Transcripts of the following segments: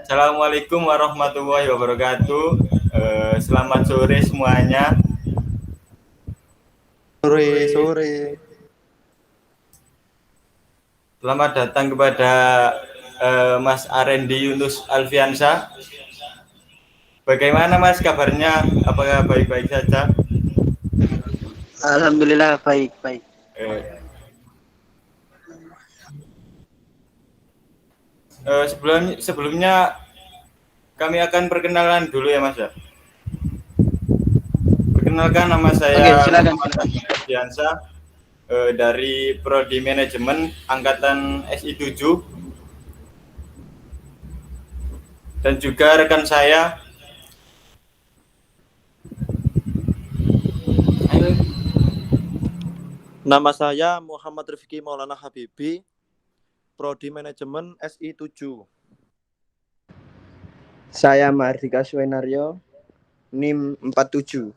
Assalamualaikum warahmatullahi wabarakatuh. Selamat sore semuanya. Sore. Selamat datang kepada Mas Arendi Yunus Alfiansa. Bagaimana Mas kabarnya? Apakah baik-baik saja? Alhamdulillah baik. Eh, sebelumnya kami akan perkenalan dulu ya Mas ya. Perkenalkan, nama Oke, saya silakan. Muhammad Alfiansa dari Prodi Manajemen Angkatan SI 7, dan juga rekan saya. Nama saya Muhammad Rifki Maulana Habibi, Prodi Manajemen SI 7. Saya Mahardika Suenaryo, NIM 47.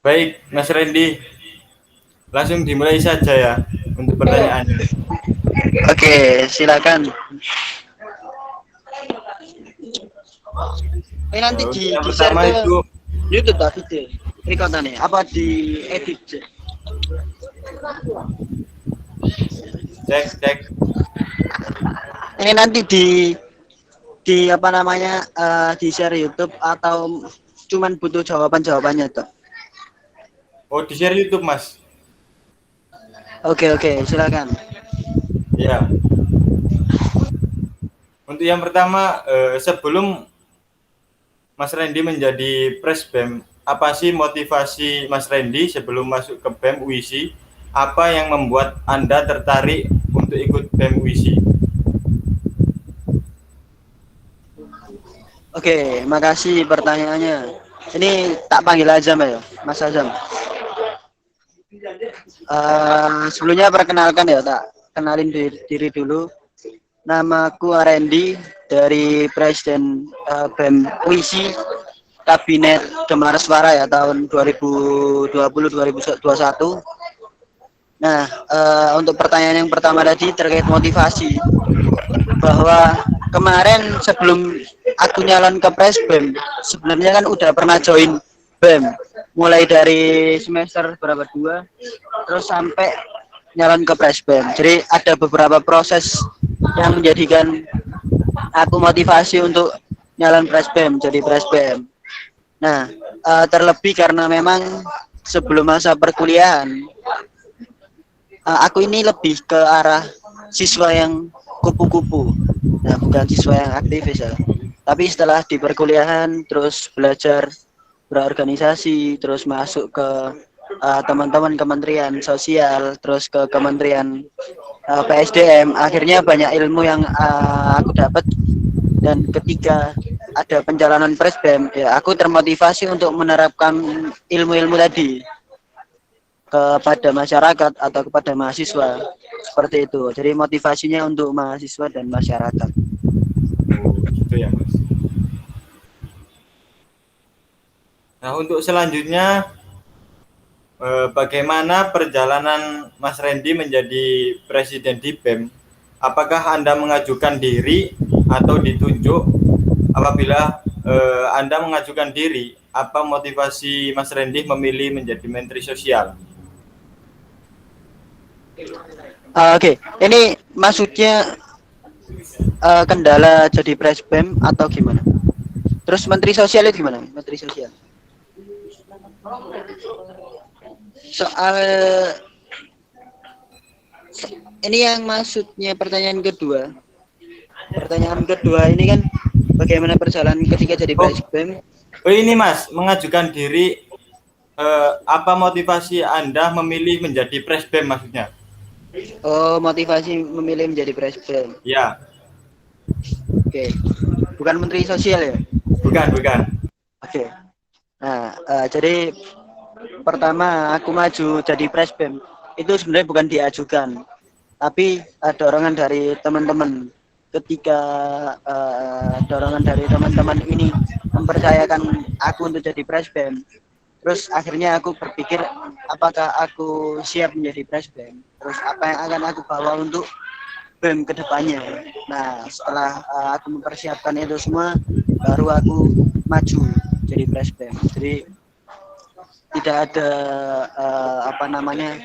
Baik, Mas Randy, langsung dimulai saja ya untuk pertanyaannya. Oke, silakan. Ini nanti Yang di share pertama ke itu YouTube tak video rekordannya apa di edit? cek. Ini nanti di apa namanya di share YouTube atau cuman butuh jawabannya tuh. Oh, di share YouTube Mas. Oke, silakan. Ya. Untuk yang pertama, sebelum Mas Randy menjadi Presbem, apa sih motivasi Mas Randy sebelum masuk ke BEM UISI? Apa yang membuat Anda tertarik untuk ikut BEM UISI? Oke, makasih pertanyaannya. Ini tak panggil Azam ya, Mas Azam. Sebelumnya perkenalkan ya, tak kenalin diri dulu. Namaku Arendi dari Presiden BEM UISI Kabinet Demar Suara ya tahun 2020-2021. Nah, untuk pertanyaan yang pertama tadi terkait motivasi, bahwa kemarin sebelum aku nyalon ke Presbem, sebenarnya kan udah pernah join BEM mulai dari semester berapa 2 terus sampai nyalon ke Presbem. Jadi ada beberapa proses yang menjadikan aku motivasi untuk nyalon Presbem, jadi Presbem. Nah, terlebih karena memang sebelum masa perkuliahan, aku ini lebih ke arah siswa yang kupu-kupu. Nah, bukan siswa yang aktivis ya. Tapi setelah di perkuliahan, terus belajar berorganisasi, terus masuk ke teman-teman Kementerian Sosial, terus ke Kementerian PSDM, akhirnya banyak ilmu yang aku dapat. Dan ketika ada pencalonan Presbem, ya aku termotivasi untuk menerapkan ilmu-ilmu tadi kepada masyarakat atau kepada mahasiswa, seperti itu. Jadi motivasinya untuk mahasiswa dan masyarakat. Oh, gitu ya Mas. Nah, untuk selanjutnya, bagaimana perjalanan Mas Randy menjadi presiden di BEM? Apakah Anda mengajukan diri atau ditunjuk? Apabila Anda mengajukan diri, apa motivasi Mas Randy memilih menjadi Menteri Sosial? Oke, ini maksudnya kendala jadi presbem atau gimana? Terus Menteri Sosial itu gimana? Menteri Sosial. Soal ini yang maksudnya pertanyaan kedua. Pertanyaan kedua ini kan bagaimana perjalanan ketika jadi presbem? Oh ini Mas, mengajukan diri, apa motivasi Anda memilih menjadi presbem maksudnya? Oh, motivasi memilih menjadi presbem. Ya. Oke. Bukan Menteri Sosial ya? Bukan. Oke. Nah, jadi pertama aku maju jadi presbem itu sebenarnya bukan diajukan, tapi dorongan dari teman-teman. ketika dorongan dari teman-teman ini mempercayakan aku untuk jadi presbem, terus akhirnya aku berpikir apakah aku siap menjadi presbem, terus apa yang akan aku bawa untuk BEM kedepannya. Nah setelah aku mempersiapkan itu semua, baru aku maju jadi presbem. Jadi tidak ada apa namanya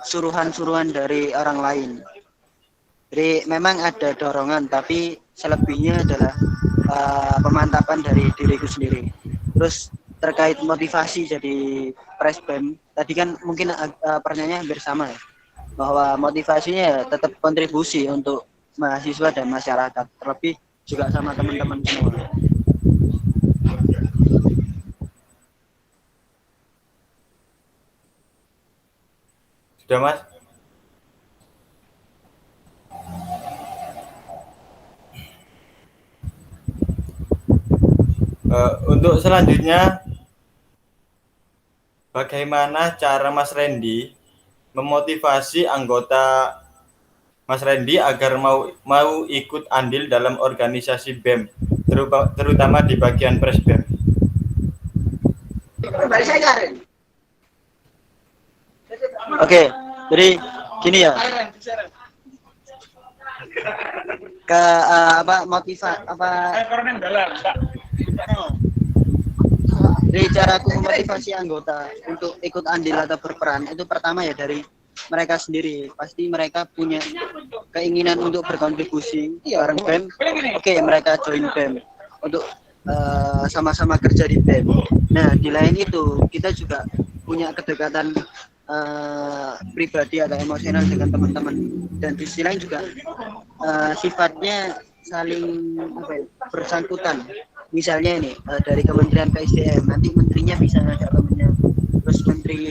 suruhan-suruhan dari orang lain. Jadi memang ada dorongan, tapi selebihnya adalah pemantapan dari diriku sendiri. Terus terkait motivasi jadi presbem, tadi kan mungkin pertanyaannya hampir sama ya, bahwa motivasinya tetap kontribusi untuk mahasiswa dan masyarakat, terlebih juga sama teman-teman semua. Sudah, Mas? Untuk selanjutnya, bagaimana cara Mas Randy memotivasi anggota Mas Randy agar mau ikut andil dalam organisasi BEM, terutama di bagian presbem? Oke, jadi gini ya. Jadi cara aku memotivasi anggota untuk ikut andil atau berperan itu pertama ya dari mereka sendiri. Pasti mereka punya keinginan untuk berkontribusi bareng BEM. Oke, mereka join BEM untuk sama-sama kerja di BEM. Nah, di lain itu kita juga punya kedekatan pribadi atau emosional dengan teman-teman, dan di sisi lain juga sifatnya saling bersangkutan. Misalnya ini dari Kementerian PSDM, nanti menterinya bisa ngajak temennya, terus menteri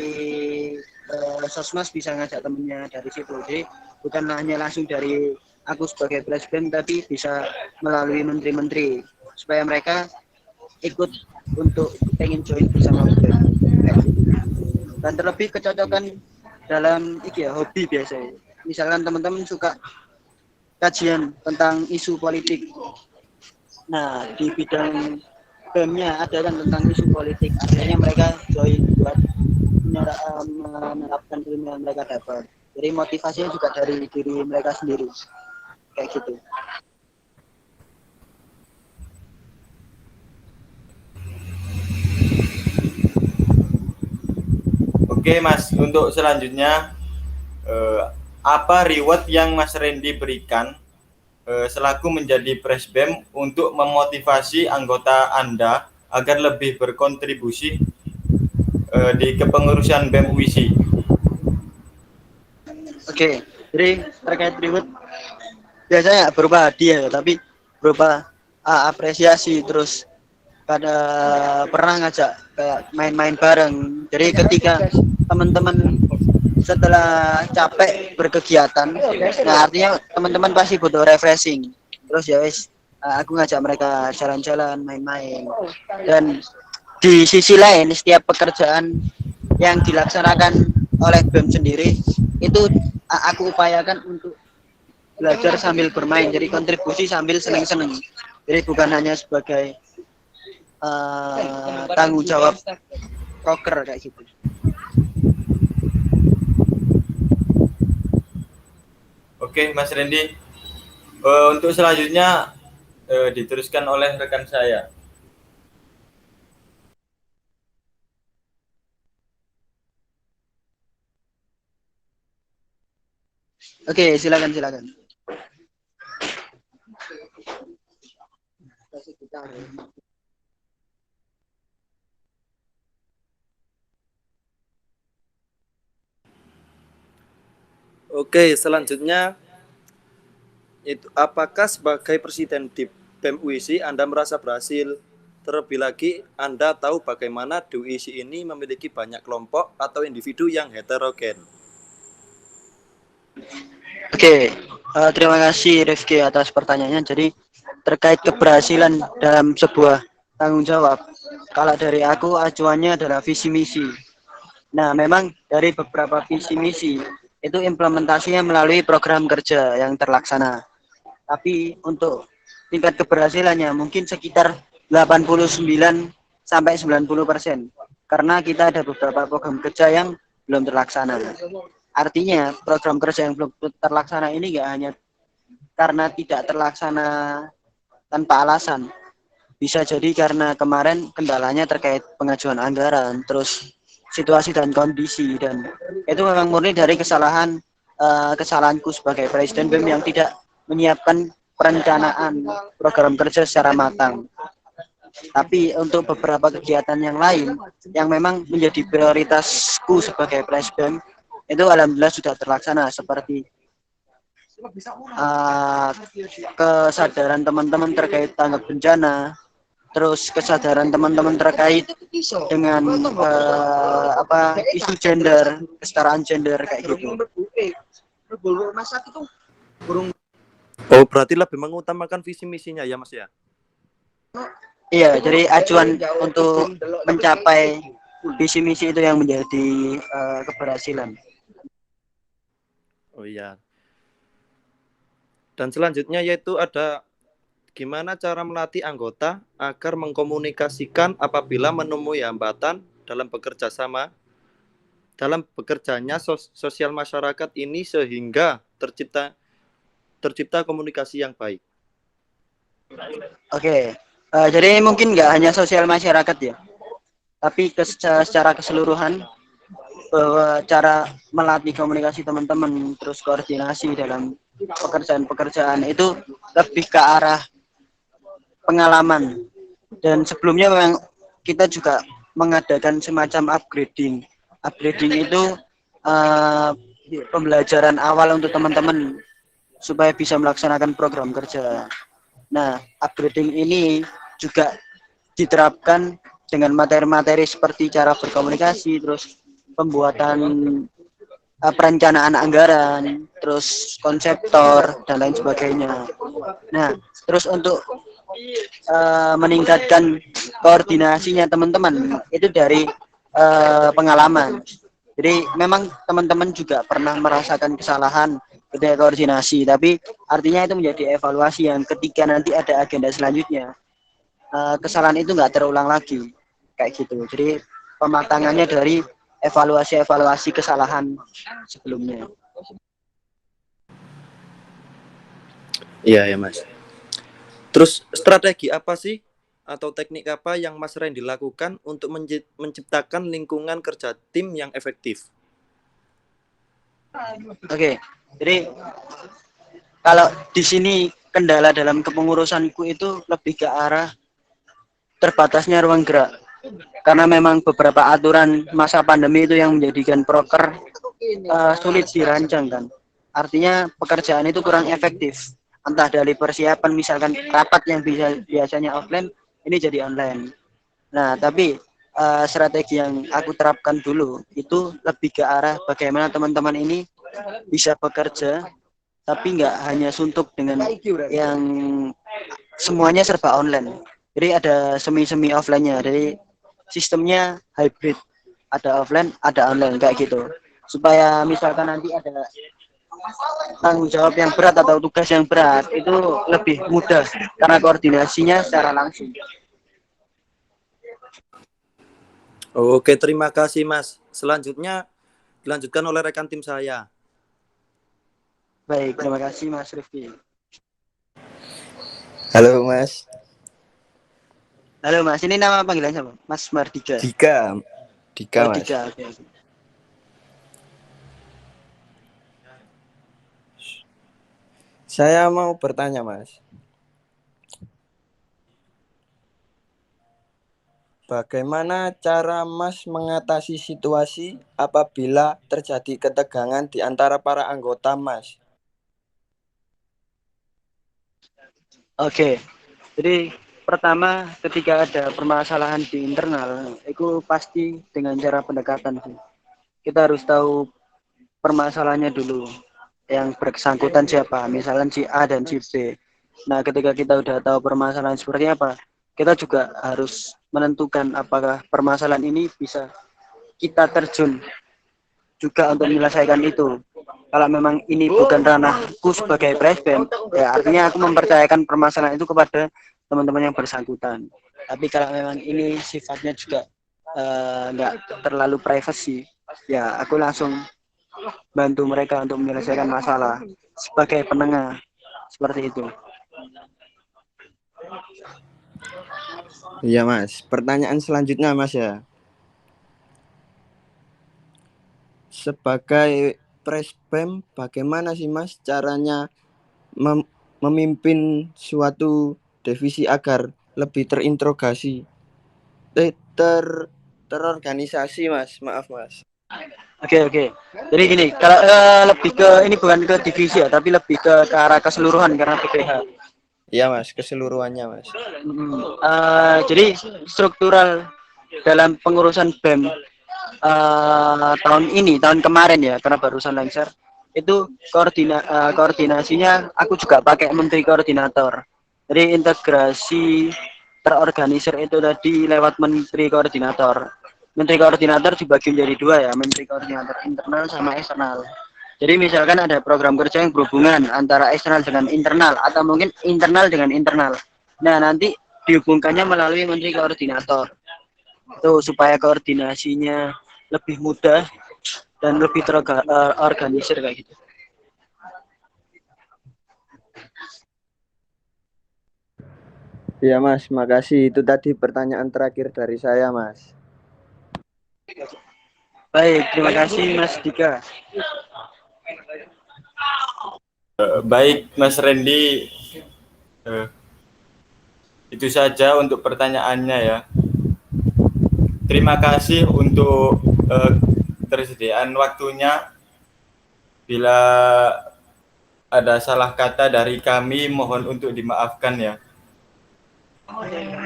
Sosmas bisa ngajak temennya dari situ. Jadi bukan hanya langsung dari aku sebagai presiden, tapi bisa melalui menteri-menteri supaya mereka ikut untuk pengen join bersama BEM. Dan terlebih kecocokan dalam hobi biasanya. Misalkan teman-teman suka kajian tentang isu politik. Nah, di bidang BEM-nya ada kan tentang isu politik. Akhirnya mereka join buat menerapkan ilmu yang mereka dapat. Jadi motivasinya juga dari diri mereka sendiri. Kayak gitu. Oke, Mas, untuk selanjutnya apa reward yang Mas Randy berikan selaku menjadi presbem untuk memotivasi anggota Anda agar lebih berkontribusi di kepengurusan BEM UISI? Oke, jadi terkait reward biasanya berupa hadiah, tapi berupa apresiasi, terus pada pernah ngajak kayak main-main bareng. Jadi ketika teman-teman setelah capek berkegiatan, nah artinya teman-teman pasti butuh refreshing. Terus ya wis, aku ngajak mereka jalan-jalan, main-main. Dan di sisi lain, setiap pekerjaan yang dilaksanakan oleh BEM sendiri itu aku upayakan untuk belajar sambil bermain, jadi kontribusi sambil seneng-seneng. Jadi bukan hanya sebagai tanggung jawab proker kayak gitu. Oke, Mas Randy. Untuk selanjutnya diteruskan oleh rekan saya. Oke, silakan. Oke, selanjutnya itu apakah sebagai presiden di BEM UISI Anda merasa berhasil? Terlebih lagi Anda tahu bagaimana di UISI ini memiliki banyak kelompok atau individu yang heterogen. Oke, terima kasih Rifki atas pertanyaannya. Jadi terkait keberhasilan dalam sebuah tanggung jawab, kalau dari aku acuannya adalah visi misi. Nah, memang dari beberapa visi misi itu implementasinya melalui program kerja yang terlaksana. Tapi untuk tingkat keberhasilannya mungkin sekitar 89 sampai 90%. Karena kita ada beberapa program kerja yang belum terlaksana. Artinya program kerja yang belum terlaksana ini nggak hanya karena tidak terlaksana tanpa alasan. Bisa jadi karena kemarin kendalanya terkait pengajuan anggaran, terus situasi dan kondisi, dan itu memang murni dari kesalahanku sebagai Presiden BEM yang tidak menyiapkan perencanaan program kerja secara matang. Tapi untuk beberapa kegiatan yang lain yang memang menjadi prioritasku sebagai Presiden itu alhamdulillah sudah terlaksana, seperti kesadaran teman-teman terkait tanggap bencana, terus kesadaran teman-teman terkait dengan isu gender, kesetaraan gender kayak gitu. Oh, berarti lebih mengutamakan visi misinya ya Mas ya? Iya, jadi acuan untuk mencapai visi misi itu yang menjadi keberhasilan. Oh iya. Dan selanjutnya yaitu ada gimana cara melatih anggota agar mengkomunikasikan apabila menemui hambatan dalam bekerja sama dalam bekerjanya sosial masyarakat ini sehingga tercipta komunikasi yang baik. Oke, jadi mungkin nggak hanya sosial masyarakat ya, tapi secara keseluruhan bahwa cara melatih komunikasi teman-teman, terus koordinasi dalam pekerjaan-pekerjaan itu lebih ke arah pengalaman. Dan sebelumnya memang kita juga mengadakan semacam upgrading. Upgrading itu pembelajaran awal untuk teman-teman supaya bisa melaksanakan program kerja. Nah, upgrading ini juga diterapkan dengan materi-materi seperti cara berkomunikasi, terus pembuatan perencanaan anggaran, terus konseptor dan lain sebagainya. Nah, terus untuk meningkatkan koordinasinya teman-teman itu dari pengalaman. Jadi memang teman-teman juga pernah merasakan kesalahan ketika koordinasi, tapi artinya itu menjadi evaluasi yang ketika nanti ada agenda selanjutnya, kesalahan itu nggak terulang lagi, kayak gitu. Jadi pematangannya dari evaluasi kesalahan sebelumnya. Iya ya Mas. Terus strategi apa sih atau teknik apa yang Mas Randy lakukan untuk menciptakan lingkungan kerja tim yang efektif? Oke, jadi kalau di sini kendala dalam kepengurusanku itu lebih ke arah terbatasnya ruang gerak. Karena memang beberapa aturan masa pandemi itu yang menjadikan proker sulit dirancang kan. Artinya pekerjaan itu kurang efektif. Entah dari persiapan misalkan rapat yang biasanya offline ini jadi online. Nah, tapi strategi yang aku terapkan dulu itu lebih ke arah bagaimana teman-teman ini bisa bekerja tapi nggak hanya suntuk dengan yang semuanya serba online. Jadi ada semi offline-nya. Jadi sistemnya hybrid, ada offline, ada online kayak gitu. Supaya misalkan nanti ada tanggung jawab yang berat atau tugas yang berat itu lebih mudah karena koordinasinya secara langsung. Oke, terima kasih Mas. Selanjutnya dilanjutkan oleh rekan tim saya. Baik, terima kasih Mas Rifki. Halo Mas. Halo Mas, ini nama panggilan siapa? Mas Mardika. Dika Mas. Dika, oke. Saya mau bertanya Mas. Bagaimana cara Mas mengatasi situasi apabila terjadi ketegangan di antara para anggota Mas? Oke, jadi pertama ketika ada permasalahan di internal, itu pasti dengan cara pendekatan sih. Kita harus tahu permasalahannya dulu, yang bersangkutan siapa, misalnya si A dan si B. Nah, ketika kita udah tahu permasalahan seperti apa, kita juga harus menentukan apakah permasalahan ini bisa kita terjun juga untuk menyelesaikan itu. kalau memang ini bukan ranahku sebagai presbem, ya artinya aku mempercayakan permasalahan itu kepada teman-teman yang bersangkutan. Tapi kalau memang ini sifatnya juga nggak terlalu privacy, ya aku langsung bantu mereka untuk menyelesaikan masalah sebagai penengah seperti itu. Iya Mas, pertanyaan selanjutnya Mas ya. Sebagai presbem, bagaimana sih Mas caranya memimpin suatu divisi agar lebih terintegrasi, terorganisasi Mas, maaf Mas. Oke. Jadi gini, kalau lebih ke ini bukan ke divisi ya, tapi lebih ke arah keseluruhan karena PPH. Iya Mas, keseluruhannya Mas. Jadi struktural dalam pengurusan BEM tahun kemarin ya, karena barusan lengser, itu koordinasinya aku juga pakai menteri koordinator. Jadi integrasi terorganisir itu tadi lewat menteri koordinator. Menteri koordinator dibagi menjadi dua ya, menteri koordinator internal sama eksternal. Jadi misalkan ada program kerja yang berhubungan antara eksternal dengan internal atau mungkin internal dengan internal. Nah, nanti dihubungkannya melalui menteri koordinator. Itu supaya koordinasinya lebih mudah dan lebih terorganisir kayak gitu. Iya Mas, makasih. Itu tadi pertanyaan terakhir dari saya Mas. Baik, terima kasih Mas Dika. Baik Mas Randy, itu saja untuk pertanyaannya ya. Terima kasih untuk ketersediaan waktunya. Bila ada salah kata dari kami, mohon untuk dimaafkan ya.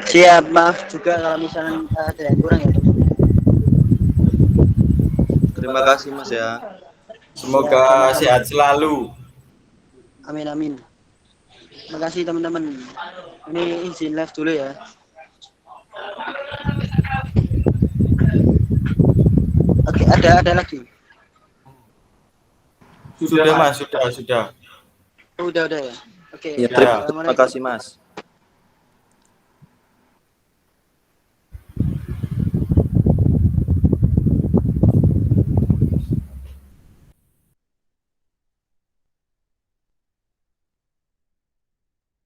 Siap, maaf juga kalau misalnya ada yang kurang ya. Terima kasih Mas ya. Semoga sehat selalu. Amin. Terima kasih teman-teman. Ini izin live dulu ya. Oke, ada lagi. Sudah Mas, sudah. Udah ya. Oke. Ya, terima kasih Mas.